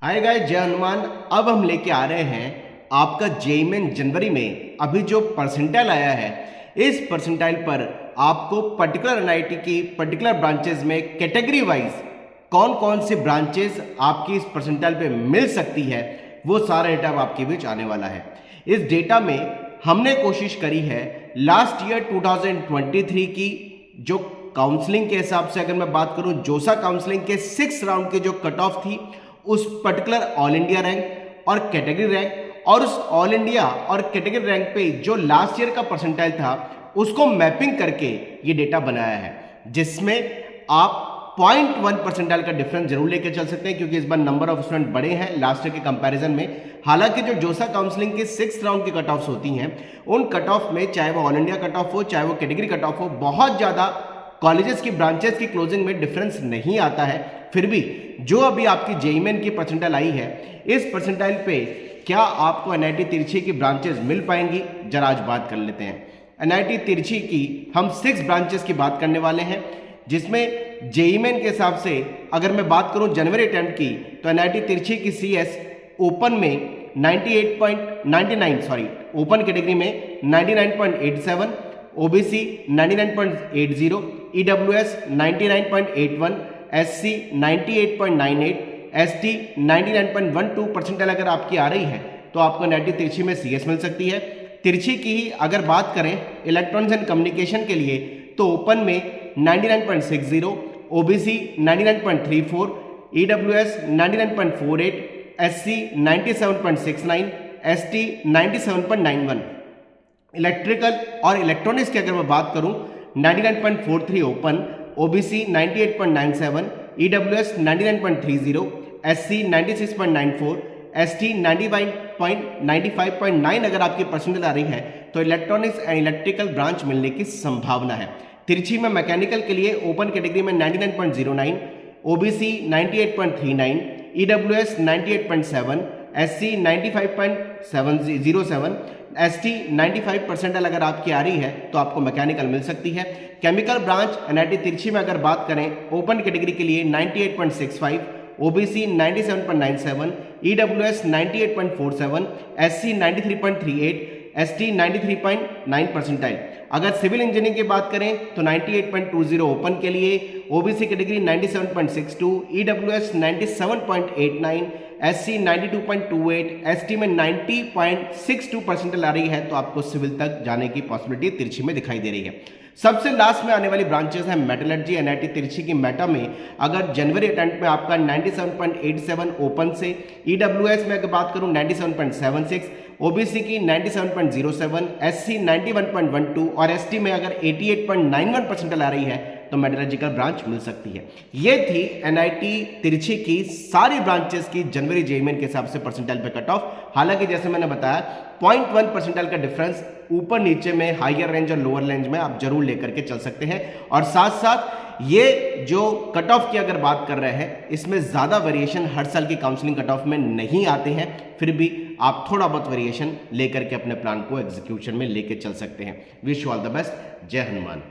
Hi guys, जय हनुमान। अब हम लेके आ रहे हैं आपका जेईई मेन जनवरी में अभी जो परसेंटाइल आया है, इस परसेंटाइल पर आपको पर्टिकुलर एनआईटी की पर्टिकुलर ब्रांचेस में कैटेगरी वाइज कौन कौन सी ब्रांचेस आपकी इस परसेंटाइल पे मिल सकती है, वो सारा डेटा अब आपके बीच आने वाला है। इस डेटा में हमने कोशिश करी है लास्ट ईयर 2023 की जो काउंसलिंग के हिसाब से, अगर मैं बात करूं जोसा काउंसलिंग के 6 राउंड के जो कट ऑफ थी, उस पर्टिकुलर ऑल इंडिया रैंक और कैटेगरी रैंक और उस ऑल इंडिया और कैटेगरी रैंक पे जो लास्ट ईयर का परसेंटाइल था उसको मैपिंग करके ये डेटा बनाया है, जिसमें आप 0.1 परसेंटाइल का डिफरेंस जरूर लेकर चल सकते हैं, क्योंकि इस बार नंबर ऑफ स्टूडेंट बड़े हैं लास्ट ईयर के कंपैरिजन में। हालांकि जो जोसा काउंसलिंग के 6 राउंड की कट ऑफ्स होती हैं, उन कट ऑफ में चाहे वो ऑल इंडिया कट ऑफ हो चाहे वो कैटेगरी कट ऑफ हो, बहुत ज़्यादा कॉलेजेस की ब्रांचेस की क्लोजिंग में डिफरेंस नहीं आता है। फिर भी जो अभी आपकी जेईई मेन की परसेंटाइल आई है, इस परसेंटाइल पे क्या आपको एनआईटी तिरछी की ब्रांचेस मिल पाएंगी, जरा आज बात कर लेते हैं। एनआईटी तिरछी की हम 6 ब्रांचेस की बात करने वाले हैं, जिसमें जेईई मेन के हिसाब से अगर मैं बात करूं जनवरी अटेम्प्ट की, तो एनआईटी तिरछी की सीएस ओपन में 98.99 ओपन कैटेगरी में 99.87, OBC 99.80, EWS 99.81, SC 98.98, ST 99.12 percentile अगर आपकी आ रही है तो आपको एनआईटी तिरछी में सीएस मिल सकती है। तिरछी की ही अगर बात करें इलेक्ट्रॉनिक्स एंड कम्युनिकेशन के लिए, तो ओपन में 99.60, OBC 99.34, EWS 99.48, SC 97.69, ST 97.91। Electrical और इलेक्ट्रॉनिक्स की अगर मैं बात करूं 99.43 open, OBC 98.97, EWS 99.30, SC 96.94, ST 95.9 अगर आपकी परसेंटेज आ रही है तो इलेक्ट्रॉनिक्स एंड इलेक्ट्रिकल ब्रांच मिलने की संभावना है। तिरछी में मैकेनिकल के लिए ओपन कैटेगरी में 99.09, OBC 98.39, EWS 98.7, SC 95.707, ST 95 percentile अगर आपकी आ रही है तो आपको मैकेनिकल मिल सकती है। केमिकल ब्रांच एनआईटी तिरछी में अगर बात करें ओपन कैटेगरी के लिए 98.65, OBC 97.97, EWS 98.47, SC 93.38, ST 93.9 percentile. अगर सिविल इंजीनियरिंग की बात करें तो 98.20 ओपन के लिए, OBC category 97.62, EWS 97.89, SC 92.28, ST में 90.62 परसेंटाइल आ रही है तो आपको सिविल तक जाने की पॉसिबिलिटी तिरछी में दिखाई दे रही है। सबसे लास्ट में आने वाली ब्रांचेस है मेटलर्जी। एनआईटी तिरछी की मेटा में अगर जनवरी अटेम्प्ट में आपका 97.87 ओपन से, ईडब्ल्यूएस में अगर बात करूं 97.76, ओबीसी की 97.07, एससी 91.12 और एसटी में अगर 88.91 परसेंटाइल आ रही है तो मेटलर्जिकल ब्रांच मिल सकती है। ये थी एनआईटी तिरछी की सारी ब्रांचेस की जनवरी जेईई मेन के हिसाब से परसेंटाइल पे कट ऑफ। हालांकि जैसे मैंने बताया 0.1 परसेंटाइल का डिफरेंस ऊपर नीचे में, हायर रेंज और लोअर रेंज में आप जरूर लेकर के चल सकते हैं। और साथ साथ ये जो कट ऑफ की अगर बात कर रहे हैं, इसमें ज़्यादा वेरिएशन हर साल की काउंसलिंग कट ऑफ में नहीं आते हैं, फिर भी आप थोड़ा बहुत वेरिएशन लेकर के अपने प्लान को एग्जीक्यूशन में लेके चल सकते हैं। Wish you all the best. जय हनुमान।